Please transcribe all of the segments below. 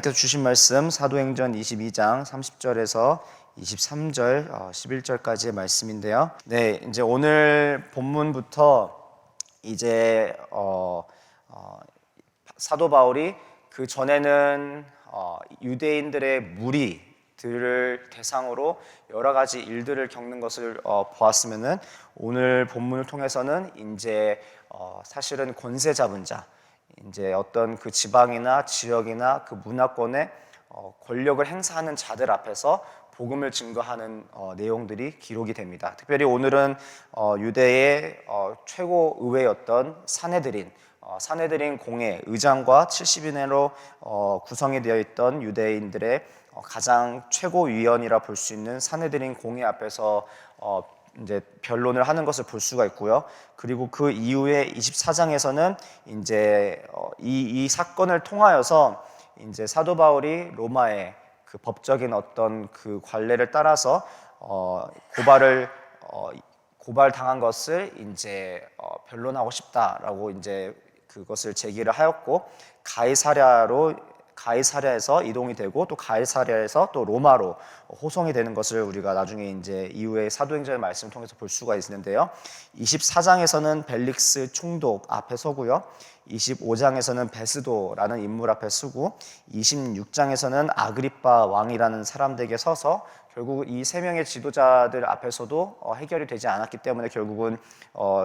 하나님께서 주신 말씀 사도행전 22장 30절에서 23절, 11절까지의 말씀인데요. 네, 이제 오늘 본문부터 이제 사도 바울이 그 전에는 유대인들의 무리들을 대상으로 여러 가지 일들을 겪는 것을 보았으면은 오늘 본문을 통해서는 이제 사실은 권세 잡은 자, 이제 어떤 그 지방이나 지역이나 그 문화권에 권력을 행사하는 자들 앞에서 복음을 증거하는 내용들이 기록이 됩니다. 특별히 오늘은 유대의 최고 의회였던 사네드린 공회 의장과 70인으로 구성이 되어 있던 유대인들의 가장 최고위원이라 볼 수 있는 사네드린 공회 앞에서 이제 변론을 하는 것을 볼 수가 있고요. 그리고 그 이후에 24장에서는 이제 이 사건을 통하여서 이제 사도 바울이 로마의 그 법적인 어떤 그 관례를 따라서 고발 당한 것을 이제 변론하고 싶다라고 이제 그것을 제기를 하였고 가이사랴에서 이동이 되고 또 가이사랴에서 또 로마로 호송이 되는 것을 우리가 나중에 이제 이후에 사도행전의 말씀을 통해서 볼 수가 있는데요. 24장에서는 벨릭스 총독 앞에 서고요. 25장에서는 베스도라는 인물 앞에 서고 26장에서는 아그리빠 왕이라는 사람들에게 서서 결국 이 세 명의 지도자들 앞에서도 해결이 되지 않았기 때문에 결국은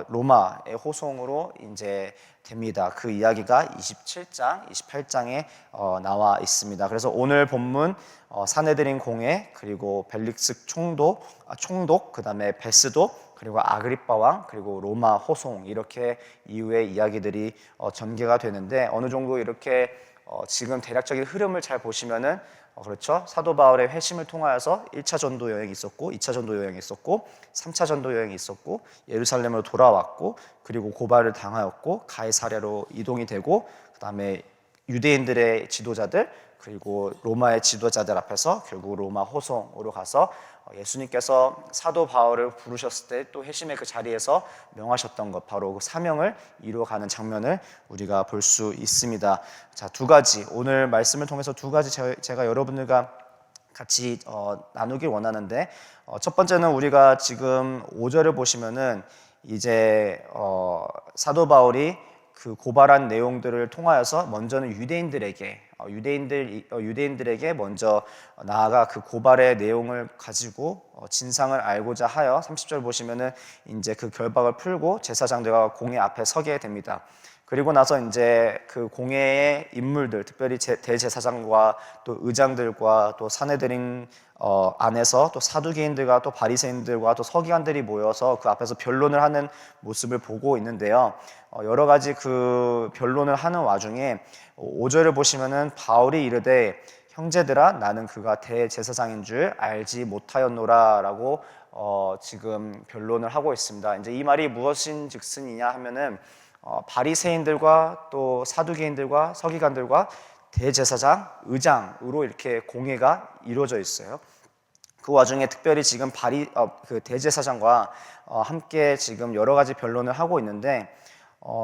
로마의 호송으로 이제 됩니다. 그 이야기가 27장, 28장에 나와 있습니다. 그래서 오늘 본문 사네드린 공회, 그리고 벨릭스 총독, 그 다음에 베스도, 그리고 아그리빠 왕, 그리고 로마 호송, 이렇게 이후의 이야기들이 전개가 되는데 어느 정도 이렇게 지금 대략적인 흐름을 잘 보시면은 그렇죠. 사도 바울의 회심을 통하여서 1차 전도 여행이 있었고 2차 전도 여행이 있었고 3차 전도 여행이 있었고 예루살렘으로 돌아왔고 그리고 고발을 당하였고 가이사랴로 이동이 되고 그다음에 유대인들의 지도자들 그리고 로마의 지도자들 앞에서 결국 로마 호송으로 가서 예수님께서 사도 바울을 부르셨을 때 또 회심의 그 자리에서 명하셨던 것, 바로 그 사명을 이루어가는 장면을 우리가 볼 수 있습니다. 자, 두 가지, 오늘 말씀을 통해서 두 가지 제가 여러분들과 같이 나누길 원하는데 첫 번째는 우리가 지금 5절을 보시면은 이제 사도 바울이 그 고발한 내용들을 통하여서 먼저는 유대인들에게 먼저 나아가 그 고발의 내용을 가지고 진상을 알고자 하여 30절 보시면은 이제 그 결박을 풀고 제사장들과 공회 앞에 서게 됩니다. 그리고 나서 이제 그 공회의 인물들, 특별히 대제사장과 또 의장들과 또 사내들인 안에서 또 사두개인들과 또 바리새인들과 또 서기관들이 모여서 그 앞에서 변론을 하는 모습을 보고 있는데요. 여러 가지 그 변론을 하는 와중에 5절을 보시면은 바울이 이르되 형제들아 나는 그가 대제사장인 줄 알지 못하였노라라고 지금 변론을 하고 있습니다. 이제 이 말이 무엇인즉슨이냐 하면은 바리새인들과 또 사두개인들과 서기관들과 대제사장, 의장으로 이렇게 공회가 이루어져 있어요. 그 와중에 특별히 지금 그 대제사장과 함께 지금 여러 가지 변론을 하고 있는데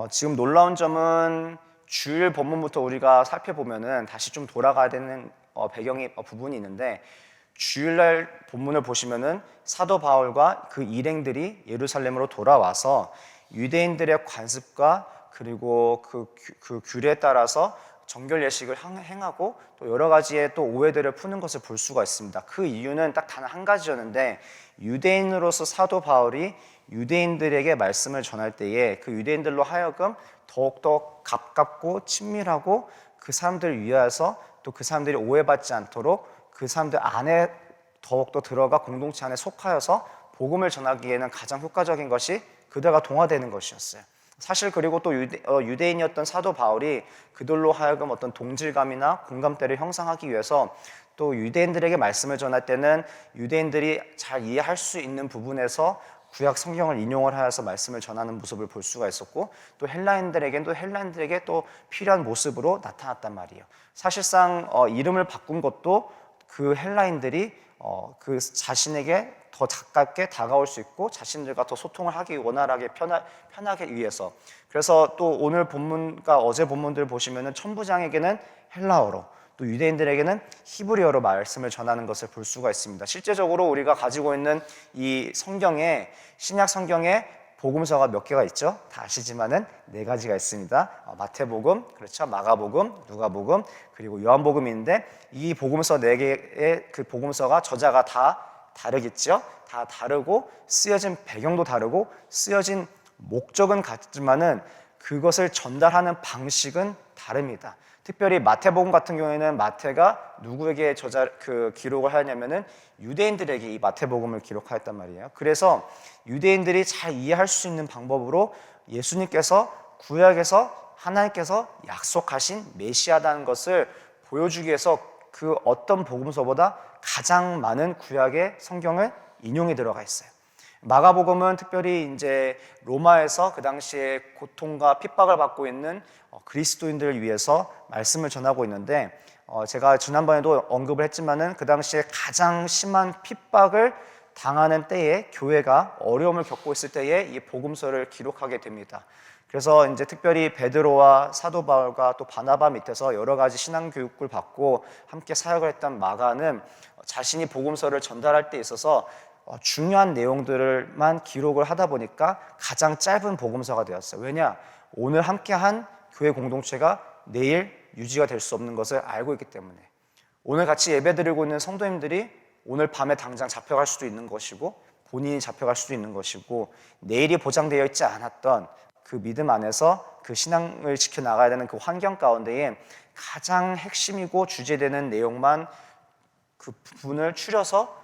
지금 놀라운 점은 주일 본문부터 우리가 살펴보면은 다시 좀 돌아가야 되는 부분이 있는데 주일날 본문을 보시면은 사도 바울과 그 일행들이 예루살렘으로 돌아와서 유대인들의 관습과 그리고 그 규례에 따라서 정결 예식을 행하고 또 여러 가지의 또 오해들을 푸는 것을 볼 수가 있습니다. 그 이유는 딱 단 한 가지였는데 유대인으로서 사도 바울이 유대인들에게 말씀을 전할 때에 그 유대인들로 하여금 더욱더 가깝고 친밀하고 그 사람들을 위하여서 또 그 사람들이 오해받지 않도록 그 사람들 안에 더욱더 들어가 공동체 안에 속하여서 복음을 전하기에는 가장 효과적인 것이 그들과 동화되는 것이었어요. 사실 그리고 또 유대인이었던 사도 바울이 그들로 하여금 어떤 동질감이나 공감대를 형성하기 위해서 또 유대인들에게 말씀을 전할 때는 유대인들이 잘 이해할 수 있는 부분에서 구약 성경을 인용을 하여서 말씀을 전하는 모습을 볼 수가 있었고 또 헬라인들에게 또 필요한 모습으로 나타났단 말이에요. 사실상 이름을 바꾼 것도 그 헬라인들이 그 자신에게 더 가깝게 다가올 수 있고 자신들과 더 소통을 하기 원활하게 편하게 위해서. 그래서 또 오늘 본문과 어제 본문들 보시면은 천부장에게는 헬라어로 또 유대인들에게는 히브리어로 말씀을 전하는 것을 볼 수가 있습니다. 실제적으로 우리가 가지고 있는 이 성경에, 신약 성경에 복음서가 몇 개가 있죠? 다 아시지만은 4가지가 있습니다. 마태복음, 그렇죠? 마가복음, 누가복음, 그리고 요한복음인데 이 복음서 4개의 그 복음서가 저자가 다 다르겠죠? 다 다르고 쓰여진 배경도 다르고 쓰여진 목적은 같지만은 그것을 전달하는 방식은 다릅니다. 특별히 마태복음 같은 경우에는 마태가 누구에게 기록을 하였냐면은 유대인들에게 이 마태복음을 기록하였단 말이에요. 그래서 유대인들이 잘 이해할 수 있는 방법으로 예수님께서 구약에서 하나님께서 약속하신 메시아라는 것을 보여주기 위해서 그 어떤 복음서보다 가장 많은 구약의 성경을 인용이 들어가 있어요. 마가복음은 특별히 이제 로마에서 그 당시에 고통과 핍박을 받고 있는 그리스도인들을 위해서 말씀을 전하고 있는데, 제가 지난번에도 언급을 했지만은 그 당시에 가장 심한 핍박을 당하는 때에 교회가 어려움을 겪고 있을 때에 이 복음서를 기록하게 됩니다. 그래서 이제 특별히 베드로와 사도 바울과 또 바나바 밑에서 여러 가지 신앙 교육을 받고 함께 사역을 했던 마가는 자신이 복음서를 전달할 때 있어서 중요한 내용들만 기록을 하다 보니까 가장 짧은 복음서가 되었어요. 왜냐? 오늘 함께한 교회 공동체가 내일 유지가 될 수 없는 것을 알고 있기 때문에, 오늘 같이 예배드리고 있는 성도님들이 오늘 밤에 당장 잡혀갈 수도 있는 것이고 본인이 잡혀갈 수도 있는 것이고 내일이 보장되어 있지 않았던 그 믿음 안에서 그 신앙을 지켜나가야 되는 그 환경 가운데에 가장 핵심이고 주제되는 내용만 그 부분을 추려서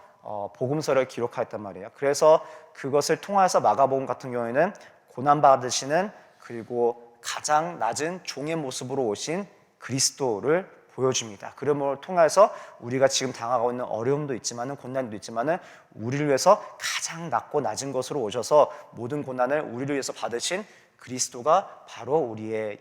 복음서를 기록하였단 말이에요. 그래서 그것을 통해서 마가복음 같은 경우에는 고난받으시는, 그리고 가장 낮은 종의 모습으로 오신 그리스도를 보여줍니다. 그러므로 통해서 우리가 지금 당하고 있는 어려움도 있지만은, 고난도 있지만은, 우리를 위해서 가장 낮고 낮은 것으로 오셔서 모든 고난을 우리를 위해서 받으신 그리스도가 바로 우리의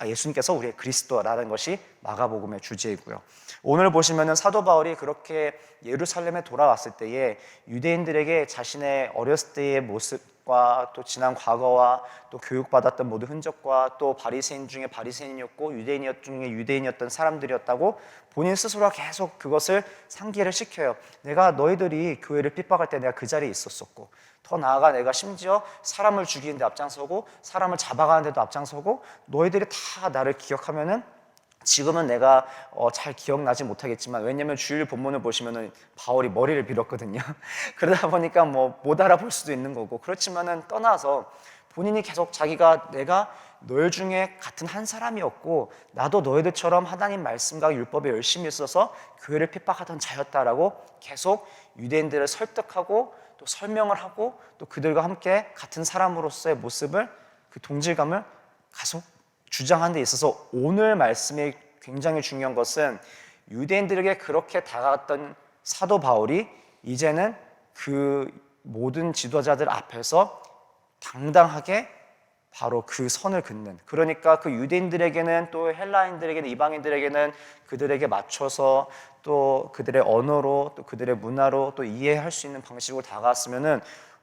예수님께서 우리의 그리스도라는 것이 마가복음의 주제이고요. 오늘 보시면은 사도 바울이 그렇게 예루살렘에 돌아왔을 때에 유대인들에게 자신의 어렸을 때의 모습과 또 지난 과거와 또 교육받았던 모든 흔적과 또 바리새인 중에 바리새인이었고 유대인 중에 유대인이었던 사람들이었다고 본인 스스로가 계속 그것을 상기를 시켜요. 내가 너희들이 교회를 핍박할 때 내가 그 자리에 있었었고, 더 나아가 내가 심지어 사람을 죽이는 데 앞장서고 사람을 잡아가는 데도 앞장서고, 너희들이 다 나를 기억하면은 지금은 내가 잘 기억나지 못하겠지만, 왜냐면 주일 본문을 보시면은 바울이 머리를 빌었거든요. 그러다 보니까 못 알아볼 수도 있는 거고, 그렇지만은 떠나서 본인이 계속 자기가 내가 너희 중에 같은 한 사람이었고 나도 너희들처럼 하나님 말씀과 율법에 열심히 있어서 교회를 핍박하던 자였다라고 계속 유대인들을 설득하고 또 설명을 하고 또 그들과 함께 같은 사람으로서의 모습을, 그 동질감을 계속 주장하는 데 있어서 오늘 말씀이 굉장히 중요한 것은 유대인들에게 그렇게 다가갔던 사도 바울이 이제는 그 모든 지도자들 앞에서 당당하게 바로 그 선을 긋는, 그러니까 그 유대인들에게는 또 헬라인들에게는 이방인들에게는 그들에게 맞춰서 또 그들의 언어로 또 그들의 문화로 또 이해할 수 있는 방식으로 다가왔으면은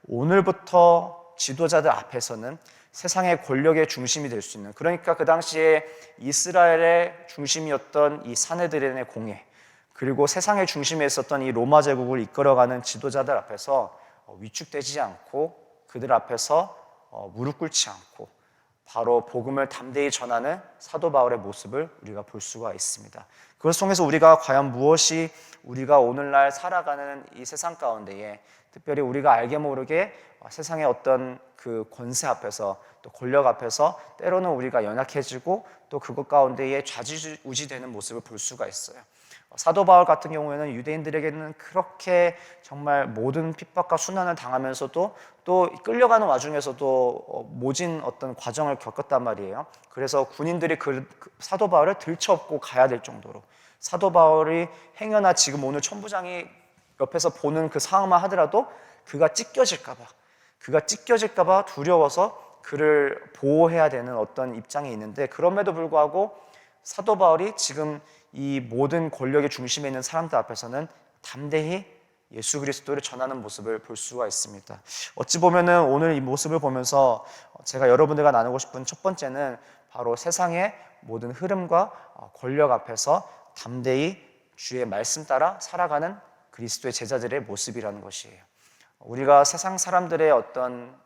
오늘부터 지도자들 앞에서는 세상의 권력의 중심이 될 수 있는, 그러니까 그 당시에 이스라엘의 중심이었던 이 사내들의 공회, 그리고 세상의 중심에 있었던 이 로마 제국을 이끌어가는 지도자들 앞에서 위축되지 않고 그들 앞에서 무릎 꿇지 않고 바로 복음을 담대히 전하는 사도 바울의 모습을 우리가 볼 수가 있습니다. 그것 통해서 우리가 과연 무엇이 우리가 오늘날 살아가는 이 세상 가운데에, 특별히 우리가 알게 모르게 세상의 어떤 그 권세 앞에서 또 권력 앞에서 때로는 우리가 연약해지고 또 그것 가운데에 좌지우지되는 모습을 볼 수가 있어요. 사도 바울 같은 경우에는 유대인들에게는 그렇게 정말 모든 핍박과 순환을 당하면서도 또 끌려가는 와중에서도 모진 어떤 과정을 겪었단 말이에요. 그래서 군인들이 그 사도 바울을 들쳐업고 가야 될 정도로, 사도 바울이 행여나 지금 오늘 천부장이 옆에서 보는 그 상황만 하더라도 그가 찢겨질까 봐 두려워서 그를 보호해야 되는 어떤 입장이 있는데, 그럼에도 불구하고 사도 바울이 지금 이 모든 권력의 중심에 있는 사람들 앞에서는 담대히 예수 그리스도를 전하는 모습을 볼 수가 있습니다. 어찌 보면은 오늘 이 모습을 보면서 제가 여러분들과 나누고 싶은 첫 번째는 바로 세상의 모든 흐름과 권력 앞에서 담대히 주의 말씀 따라 살아가는 그리스도의 제자들의 모습이라는 것이에요. 우리가 세상 사람들의 어떤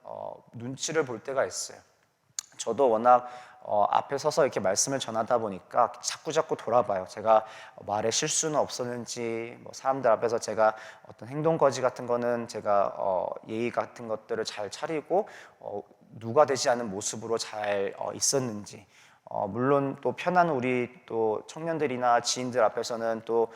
눈치를 볼 때가 있어요. 저도 워낙 앞에 서서 이렇게 말씀을 전하다 보니까 자꾸 돌아봐요. 제가 말에 실수는 없었는지, 사람들 앞에서 제가 어떤 행동 거지 같은 거는 제가 예의 같은 것들을 잘 차리고 누가 되지 않은 모습으로 잘 있었는지, 물론 또 편한 우리 또 청년들이나 지인들 앞에서는 또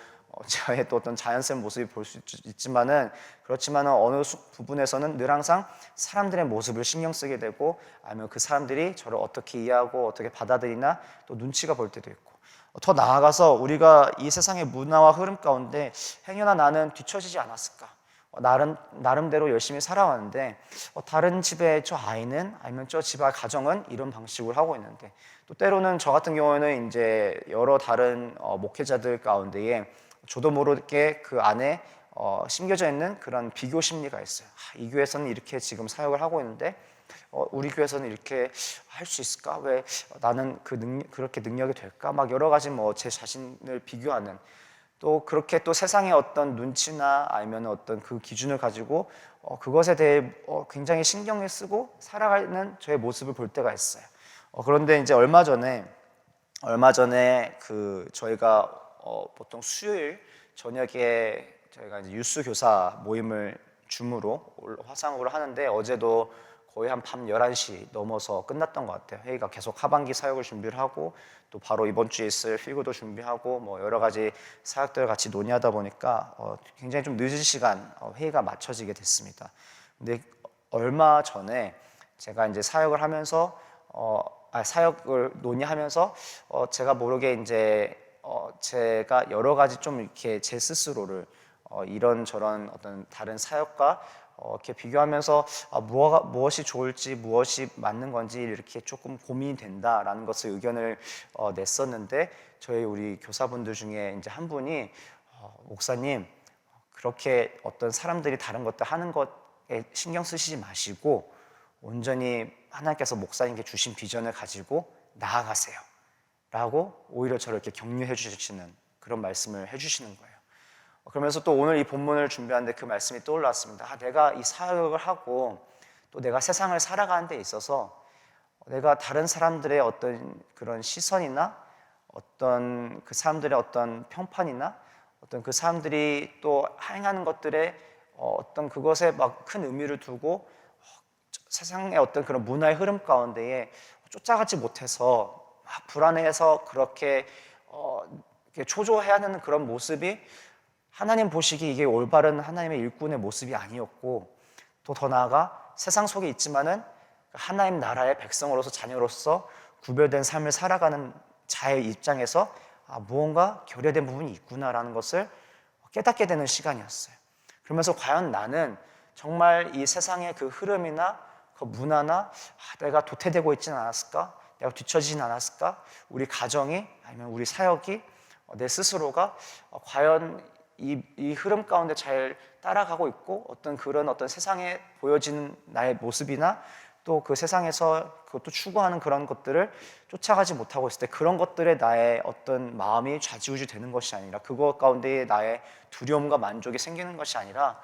저의 또 어떤 자연스러운 모습이 볼 수 있지만은, 그렇지만은 어느 부분에서는 늘 항상 사람들의 모습을 신경 쓰게 되고, 아니면 그 사람들이 저를 어떻게 이해하고 어떻게 받아들이나 또 눈치가 볼 때도 있고, 더 나아가서 우리가 이 세상의 문화와 흐름 가운데 행여나 나는 뒤처지지 않았을까, 나름대로 열심히 살아왔는데 다른 집의 저 아이는, 아니면 저 집안 가정은 이런 방식으로 하고 있는데, 또 때로는 저 같은 경우에는 이제 여러 다른 목회자들 가운데에 저도 모르게 그 안에 심겨져 있는 그런 비교 심리가 있어요. 이 교회에서는 이렇게 지금 사역을 하고 있는데 우리 교회에서는 이렇게 할 수 있을까? 왜 나는 그렇게 능력이 될까? 막 여러 가지 제 자신을 비교하는, 또 그렇게 또 세상의 어떤 눈치나 아니면 어떤 그 기준을 가지고 그것에 대해 굉장히 신경을 쓰고 살아가는 저의 모습을 볼 때가 있어요. 그런데 이제 얼마 전에 그 저희가 보통 수요일 저녁에 저희가 이제 유스 교사 모임을 줌으로 화상으로 하는데, 어제도 거의 한 밤 11시 넘어서 끝났던 것 같아요. 회의가 계속 하반기 사역을 준비를 하고, 또 바로 이번 주에 있을 필고도 준비하고 여러 가지 사역들을 같이 논의하다 보니까 굉장히 좀 늦은 시간 회의가 맞춰지게 됐습니다. 근데 얼마 전에 제가 이제 사역을 하면서 사역을 논의하면서 제가 모르게 이제 제가 여러 가지 좀 이렇게 제 스스로를 이런저런 어떤 다른 사역과 이렇게 비교하면서 무엇이 좋을지, 무엇이 맞는 건지 이렇게 조금 고민이 된다라는 것을 의견을 냈었는데, 저희 우리 교사분들 중에 이제 한 분이 목사님, 그렇게 어떤 사람들이 다른 것들 하는 것에 신경 쓰시지 마시고 온전히 하나님께서 목사님께 주신 비전을 가지고 나아가세요 라고 오히려 저를 이렇게 격려해 주시는 그런 말씀을 해주시는 거예요. 그러면서 또 오늘 이 본문을 준비하는데 그 말씀이 떠올랐습니다. 내가 이 사역을 하고 또 내가 세상을 살아가는 데 있어서 내가 다른 사람들의 어떤 그런 시선이나 어떤 그 사람들의 어떤 평판이나 어떤 그 사람들이 또 행하는 것들에 어떤 그것에 막 큰 의미를 두고 세상의 어떤 그런 문화의 흐름 가운데에 쫓아가지 못해서 막 불안해해서 그렇게 초조해야 하는 그런 모습이 하나님 보시기 이게 올바른 하나님의 일꾼의 모습이 아니었고, 또 더 나아가 세상 속에 있지만은 하나님 나라의 백성으로서, 자녀로서 구별된 삶을 살아가는 자의 입장에서 무언가 결여된 부분이 있구나라는 것을 깨닫게 되는 시간이었어요. 그러면서 과연 나는 정말 이 세상의 그 흐름이나 그 문화나 내가 도태되고 있지는 않았을까? 내가 뒤처지진 않았을까? 우리 가정이, 아니면 우리 사역이, 내 스스로가 과연 이 흐름 가운데 잘 따라가고 있고, 어떤 세상에 보여지는 나의 모습이나 또 그 세상에서 그것도 추구하는 그런 것들을 쫓아가지 못하고 있을 때, 그런 것들에 나의 어떤 마음이 좌지우지 되는 것이 아니라, 그것 가운데 나의 두려움과 만족이 생기는 것이 아니라,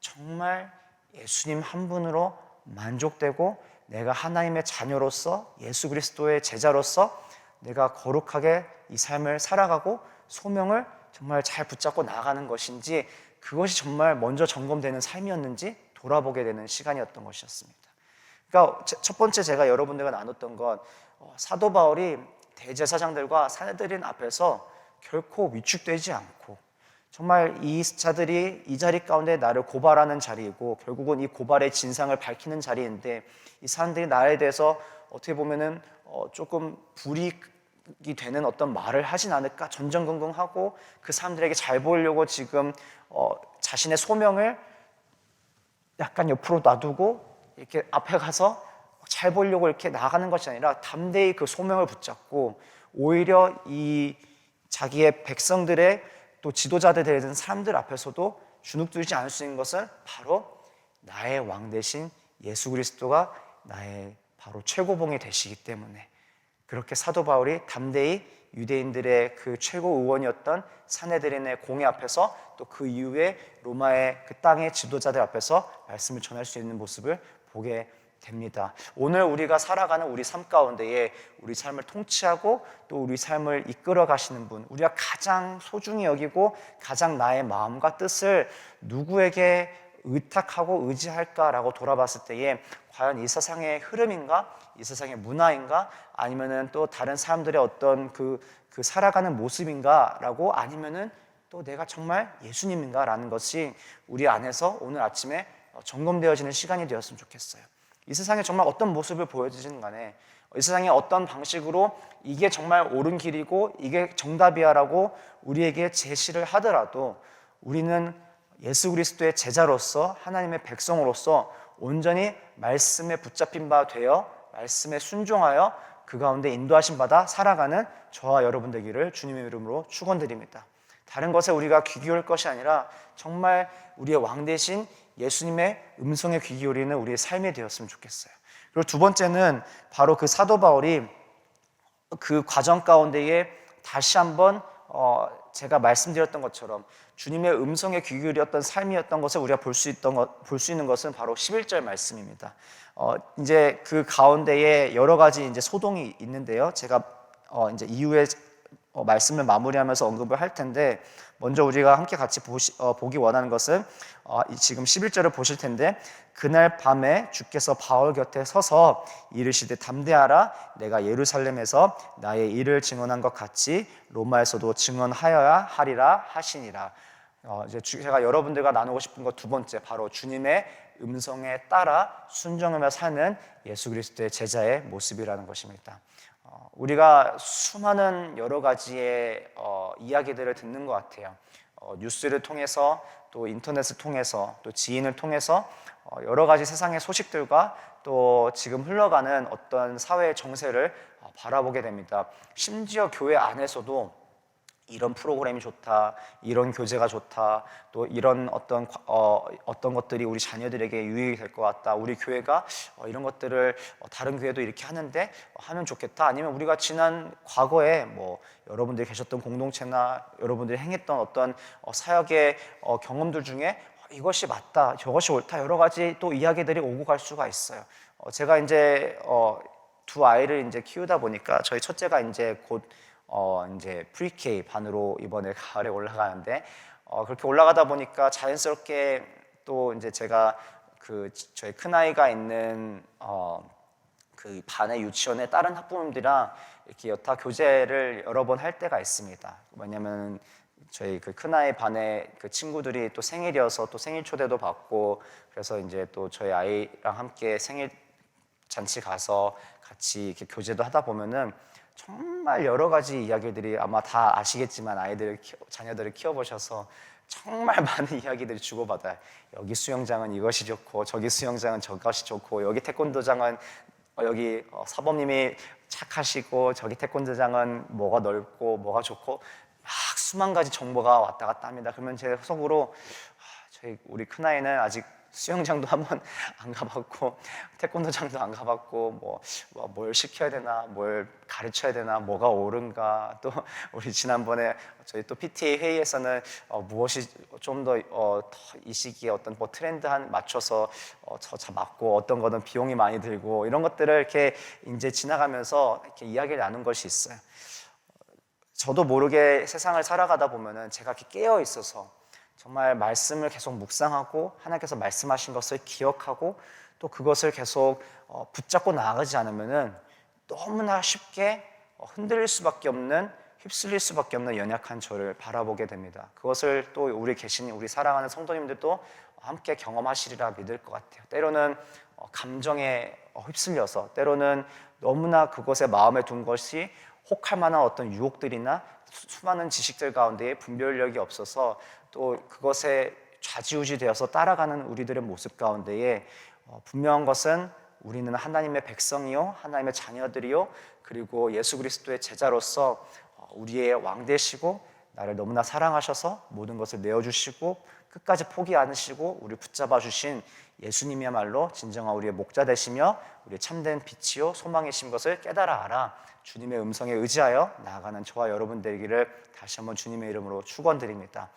정말 예수님 한 분으로 만족되고 내가 하나님의 자녀로서, 예수 그리스도의 제자로서 내가 거룩하게 이 삶을 살아가고 소명을 정말 잘 붙잡고 나아가는 것인지, 그것이 정말 먼저 점검되는 삶이었는지 돌아보게 되는 시간이었던 것이었습니다. 그러니까 첫 번째 제가 여러분들과 나눴던 건, 사도 바울이 대제사장들과 산헤드린 앞에서 결코 위축되지 않고, 정말 이 자들이 이 자리 가운데 나를 고발하는 자리이고 결국은 이 고발의 진상을 밝히는 자리인데, 이 사람들이 나에 대해서 어떻게 보면은 조금 불이익이 되는 어떤 말을 하진 않을까 전전긍긍하고, 그 사람들에게 잘 보이려고 지금 자신의 소명을 약간 옆으로 놔두고 이렇게 앞에 가서 잘 보이려고 이렇게 나가는 것이 아니라, 담대히 그 소명을 붙잡고 오히려 이 자기의 백성들의 또 지도자들 되는 사람들 앞에서도 주눅들지 않을 수 있는 것은 바로 나의 왕 대신 예수 그리스도가 나의 바로 최고봉이 되시기 때문에, 그렇게 사도 바울이 담대히 유대인들의 그 최고 의원이었던 사내들인의 공회 앞에서 또 그 이후에 로마의 그 땅의 지도자들 앞에서 말씀을 전할 수 있는 모습을 보게 됩니다. 오늘 우리가 살아가는 우리 삶 가운데에 우리 삶을 통치하고 또 우리 삶을 이끌어 가시는 분, 우리가 가장 소중히 여기고 가장 나의 마음과 뜻을 누구에게 의탁하고 의지할까라고 돌아봤을 때에 과연 이 세상의 흐름인가? 이 세상의 문화인가? 아니면은 또 다른 사람들의 어떤 그 살아가는 모습인가라고, 아니면은 또 내가 정말 예수님인가라는 것이 우리 안에서 오늘 아침에 점검되어지는 시간이 되었으면 좋겠어요. 이 세상에 정말 어떤 모습을 보여주시는 간에, 이 세상에 어떤 방식으로 이게 정말 옳은 길이고 이게 정답이야라고 우리에게 제시를 하더라도 우리는 예수 그리스도의 제자로서 하나님의 백성으로서 온전히 말씀에 붙잡힌 바 되어 말씀에 순종하여 그 가운데 인도하신 바다 살아가는 저와 여러분 되기를 주님의 이름으로 축원드립니다. 다른 것에 우리가 귀 기울일 것이 아니라 정말 우리의 왕 대신 예수님의 음성에 귀 기울이는 우리의 삶이 되었으면 좋겠어요. 그리고 두 번째는 바로 그 사도 바울이 그 과정 가운데에 다시 한번 제가 말씀드렸던 것처럼 주님의 음성에 귀 기울였던 삶이었던 것을 우리가 볼 수 있는 것은 바로 11절 말씀입니다. 이제 그 가운데에 여러 가지 이제 소동이 있는데요. 제가 이제 이후에 말씀을 마무리하면서 언급을 할 텐데, 먼저 우리가 함께 같이 보기 원하는 것은 지금 11절을 보실 텐데, 그날 밤에 주께서 바울 곁에 서서 이르시되 담대하라, 내가 예루살렘에서 나의 일을 증언한 것 같이 로마에서도 증언하여야 하리라 하시니라. 이제 제가 여러분들과 나누고 싶은 것 두 번째, 바로 주님의 음성에 따라 순종하며 사는 예수 그리스도의 제자의 모습이라는 것입니다. 우리가 수많은 여러 가지의 이야기들을 듣는 것 같아요. 뉴스를 통해서 또 인터넷을 통해서 또 지인을 통해서 여러 가지 세상의 소식들과 또 지금 흘러가는 어떤 사회의 정세를 바라보게 됩니다. 심지어 교회 안에서도 이런 프로그램이 좋다, 이런 교재가 좋다, 또 이런 어떤 것들이 우리 자녀들에게 유익이 될 것 같다, 우리 교회가 이런 것들을 다른 교회도 이렇게 하는데 하면 좋겠다, 아니면 우리가 지난 과거에 뭐 여러분들이 계셨던 공동체나 여러분들이 행했던 어떤 사역의 경험들 중에 이것이 맞다, 저것이 옳다, 여러 가지 또 이야기들이 오고 갈 수가 있어요. 제가 이제 두 아이를 이제 키우다 보니까 저희 첫째가 이제 곧 이제 프리K 반으로 이번에 가을에 올라가는데, 그렇게 올라가다 보니까 자연스럽게 또 이제 제가 저희 큰아이가 있는 그 반의 유치원의 다른 학부모님들이랑 이렇게 여타 교제를 여러 번 할 때가 있습니다. 왜냐면 저희 그 큰아이 반의 그 친구들이 또 생일이어서 또 생일 초대도 받고, 그래서 이제 또 저희 아이랑 함께 생일 잔치 가서 같이 이렇게 교제도 하다 보면은 정말 여러 가지 이야기들이, 아마 다 아시겠지만 자녀들을 키워보셔서 정말 많은 이야기들이 주고받아요. 여기 수영장은 이것이 좋고 저기 수영장은 저것이 좋고, 여기 태권도장은 여기 사범님이 착하시고 저기 태권도장은 뭐가 넓고 뭐가 좋고, 막 수만 가지 정보가 왔다 갔다 합니다. 그러면 제 속으로 우리 큰아이는 아직 수영장도 한번 안 가봤고 태권도장도 안 가봤고 뭘 시켜야 되나, 뭘 가르쳐야 되나, 뭐가 옳은가. 또 우리 지난번에 저희 또 PTA 회의에서는 무엇이 좀 더 이 시기에 어떤 트렌드 맞춰서 맞고, 어떤 거는 비용이 많이 들고, 이런 것들을 이렇게 이제 지나가면서 이렇게 이야기를 나눈 것이 있어요. 저도 모르게 세상을 살아가다 보면은 제가 이렇게 깨어 있어서 정말 말씀을 계속 묵상하고 하나님께서 말씀하신 것을 기억하고 또 그것을 계속 붙잡고 나아가지 않으면은 너무나 쉽게 흔들릴 수밖에 없는, 휩쓸릴 수밖에 없는 연약한 저를 바라보게 됩니다. 그것을 또 우리 사랑하는 성도님들도 함께 경험하시리라 믿을 것 같아요. 때로는 감정에 휩쓸려서, 때로는 너무나 그것에 마음에 둔 것이 혹할 만한 어떤 유혹들이나 수많은 지식들 가운데 분별력이 없어서 또 그것에 좌지우지 되어서 따라가는 우리들의 모습 가운데에 분명한 것은 우리는 하나님의 백성이요, 하나님의 자녀들이요, 그리고 예수 그리스도의 제자로서 우리의 왕 되시고 나를 너무나 사랑하셔서 모든 것을 내어주시고 끝까지 포기 않으시고 우리 붙잡아 주신 예수님이야말로 진정한 우리의 목자 되시며 우리의 참된 빛이요 소망이신 것을 깨달아 알아 주님의 음성에 의지하여 나아가는 저와 여러분 되기를 다시 한번 주님의 이름으로 축원드립니다.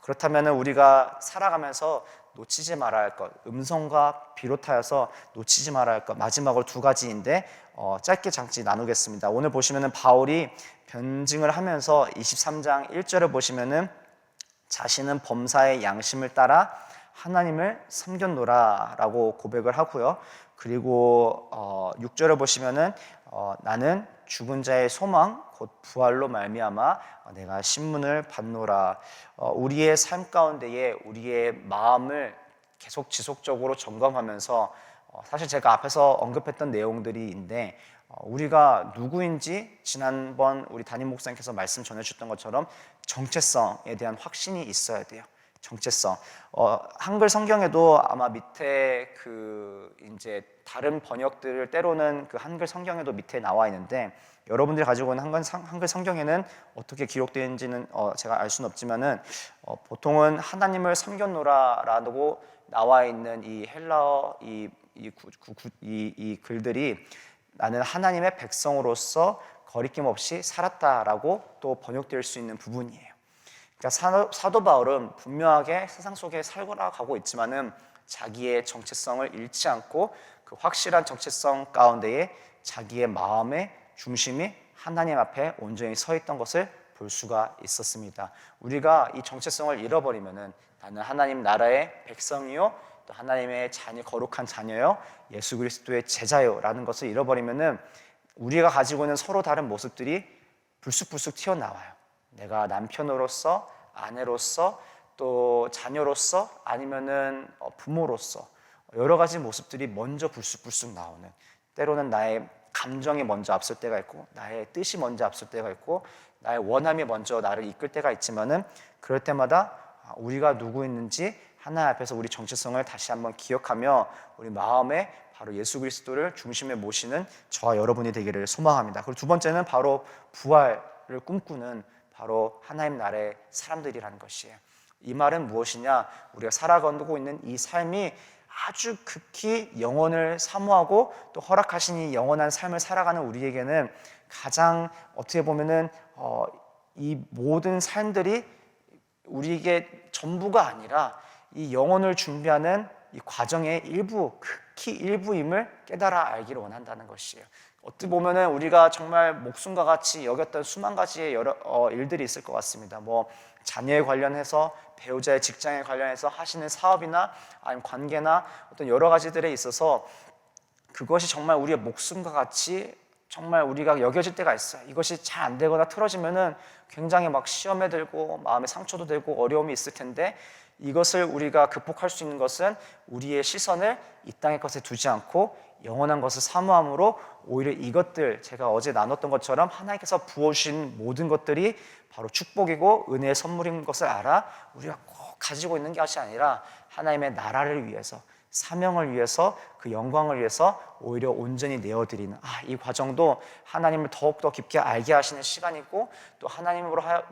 그렇다면 우리가 살아가면서 놓치지 말아야 할 것, 음성과 비롯하여서 놓치지 말아야 할 것, 마지막으로 두 가지인데 짧게 잠시 나누겠습니다. 오늘 보시면은 바울이 변증을 하면서 23장 1절을 보시면은 자신은 범사의 양심을 따라 하나님을 섬겼노라 라고 고백을 하고요. 그리고 6절을 보시면은 나는 죽은 자의 소망 곧 부활로 말미암아 내가 신문을 받노라. 우리의 삶 가운데에 우리의 마음을 계속 지속적으로 점검하면서 사실 제가 앞에서 언급했던 내용들이인데 우리가 누구인지 지난번 우리 담임 목사님께서 말씀 전해주셨던 것처럼 정체성에 대한 확신이 있어야 돼요. 정체성. 한글 성경에도 아마 밑에 그 이제 다른 번역들을 때로는 그 한글 성경에도 밑에 나와 있는데 여러분들이 가지고 있는 한글 성경에는 어떻게 기록되어 있는지는 제가 알 수는 없지만은 보통은 하나님을 섬겼노라라고 나와 있는 이 헬라어 이 글들이 나는 하나님의 백성으로서 거리낌 없이 살았다라고 또 번역될 수 있는 부분이에요. 그러니까 사도 바울은 분명하게 세상 속에 살아가고 있지만은 자기의 정체성을 잃지 않고 그 확실한 정체성 가운데에 자기의 마음의 중심이 하나님 앞에 온전히 서 있던 것을 볼 수가 있었습니다. 우리가 이 정체성을 잃어버리면은 나는 하나님 나라의 백성이요 또 하나님의 거룩한 자녀요 예수 그리스도의 제자요라는 것을 잃어버리면은 우리가 가지고 있는 서로 다른 모습들이 불쑥불쑥 튀어나와요. 내가 남편으로서, 아내로서, 또 자녀로서, 아니면은 부모로서 여러 가지 모습들이 먼저 불쑥불쑥 나오는, 때로는 나의 감정이 먼저 앞설 때가 있고 나의 뜻이 먼저 앞설 때가 있고 나의 원함이 먼저 나를 이끌 때가 있지만은 그럴 때마다 우리가 누구 있는지 하나님 앞에서 우리 정체성을 다시 한번 기억하며 우리 마음에 바로 예수 그리스도를 중심에 모시는 저와 여러분이 되기를 소망합니다. 그리고 두 번째는 바로 부활을 꿈꾸는 바로 하나님 나라의 사람들이라는 것이에요. 이 말은 무엇이냐? 우리가 살아가고 있는 이 삶이 아주 극히 영원을 사모하고 또 허락하신 이 영원한 삶을 살아가는 우리에게는 가장 어떻게 보면은 이 모든 삶들이 우리에게 전부가 아니라 이 영혼을 준비하는 이 과정의 일부, 극히 일부임을 깨달아 알기를 원한다는 것이에요. 어떻게 보면은 우리가 정말 목숨과 같이 여겼던 수만 가지의 여러 일들이 있을 것 같습니다. 뭐 자녀에 관련해서, 배우자의 직장에 관련해서 하시는 사업이나 아니면 관계나 어떤 여러 가지들에 있어서 그것이 정말 우리의 목숨과 같이 정말 우리가 여겨질 때가 있어요. 이것이 잘 안 되거나 틀어지면은 굉장히 막 시험에 들고 마음에 상처도 되고 어려움이 있을 텐데 이것을 우리가 극복할 수 있는 것은 우리의 시선을 이 땅의 것에 두지 않고 영원한 것을 사모함으로 오히려 이것들 제가 어제 나눴던 것처럼 하나님께서 부어주신 모든 것들이 바로 축복이고 은혜의 선물인 것을 알아 우리가 꼭 가지고 있는 것이 아니라 하나님의 나라를 위해서 사명을 위해서 그 영광을 위해서 오히려 온전히 내어드리는 이 과정도 하나님을 더욱더 깊게 알게 하시는 시간이고 또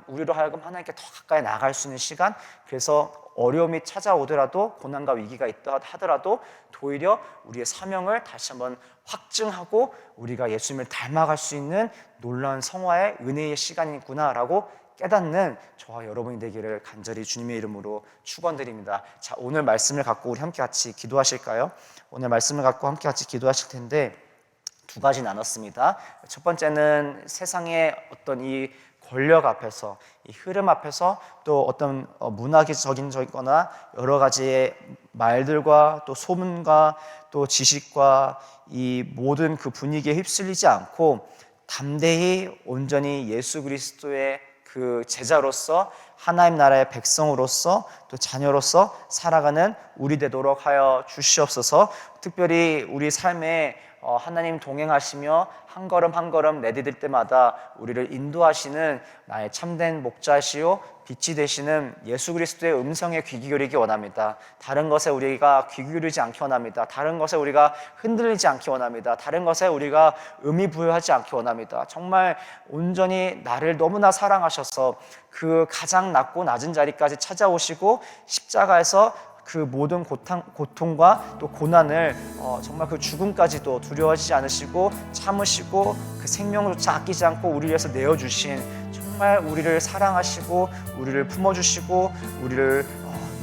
우리로 하여금 하나님께 더 가까이 나아갈 수 있는 시간. 그래서 어려움이 찾아오더라도 고난과 위기가 있다 하더라도 오히려 우리의 사명을 다시 한번 확증하고 우리가 예수님을 닮아갈 수 있는 놀라운 성화의 은혜의 시간이구나라고 깨닫는 저와 여러분이 되기를 간절히 주님의 이름으로 축원드립니다. 자, 오늘 말씀을 갖고 우리 함께 같이 기도하실까요? 오늘 말씀을 갖고 함께 같이 기도하실 텐데 두 가지 나눴습니다. 첫 번째는 세상의 어떤 이 권력 앞에서, 이 흐름 앞에서 또 어떤 문화적인 거나 여러 가지의 말들과 또 소문과 또 지식과 이 모든 그 분위기에 휩쓸리지 않고 담대히 온전히 예수 그리스도의 그 제자로서 하나님 나라의 백성으로서 또 자녀로서 살아가는 우리 되도록 하여 주시옵소서. 특별히 우리 삶에 하나님 동행하시며 한 걸음 한 걸음 내디딜 때마다 우리를 인도하시는 나의 참된 목자시요 빛이 되시는 예수 그리스도의 음성에 귀 기울이기 원합니다. 다른 것에 우리가 귀 기울이지 않기 원합니다. 다른 것에 우리가 흔들리지 않기 원합니다. 다른 것에 우리가 의미 부여하지 않기 원합니다. 정말 온전히 나를 너무나 사랑하셔서 그 가장 낮고 낮은 자리까지 찾아오시고 십자가에서 그 모든 고통과 또 고난을 정말 그 죽음까지도 두려워하지 않으시고 참으시고 그 생명조차 아끼지 않고 우리를 위해서 내어주신 정말 우리를 사랑하시고 우리를 품어주시고 우리를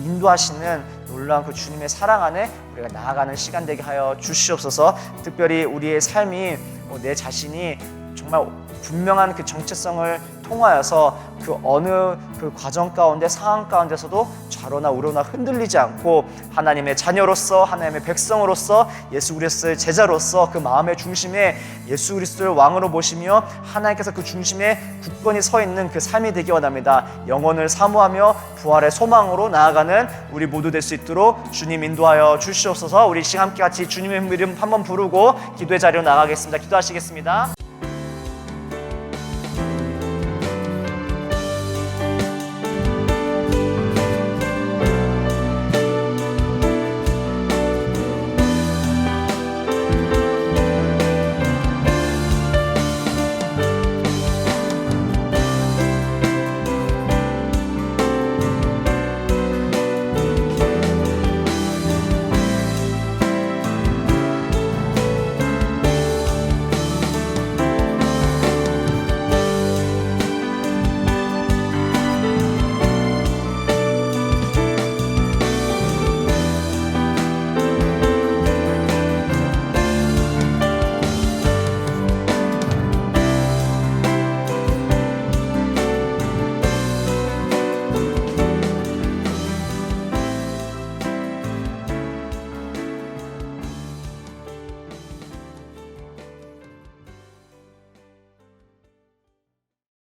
인도하시는 놀라운 그 주님의 사랑 안에 우리가 나아가는 시간 되게 하여 주시옵소서. 특별히 우리의 삶이 내 자신이 정말 분명한 그 정체성을 통하여서 그 어느 그 과정 가운데 상황 가운데서도 좌로나 우로나 흔들리지 않고 하나님의 자녀로서 하나님의 백성으로서 예수 그리스도의 제자로서 그 마음의 중심에 예수 그리스도를 왕으로 모시며 하나님께서 그 중심에 굳건히 서 있는 그 삶이 되기 원합니다. 영혼을 사모하며 부활의 소망으로 나아가는 우리 모두 될 수 있도록 주님 인도하여 주시옵소서. 우리 시간 함께 같이 주님의 이름 한번 부르고 기도의 자리로 나가겠습니다. 기도하시겠습니다.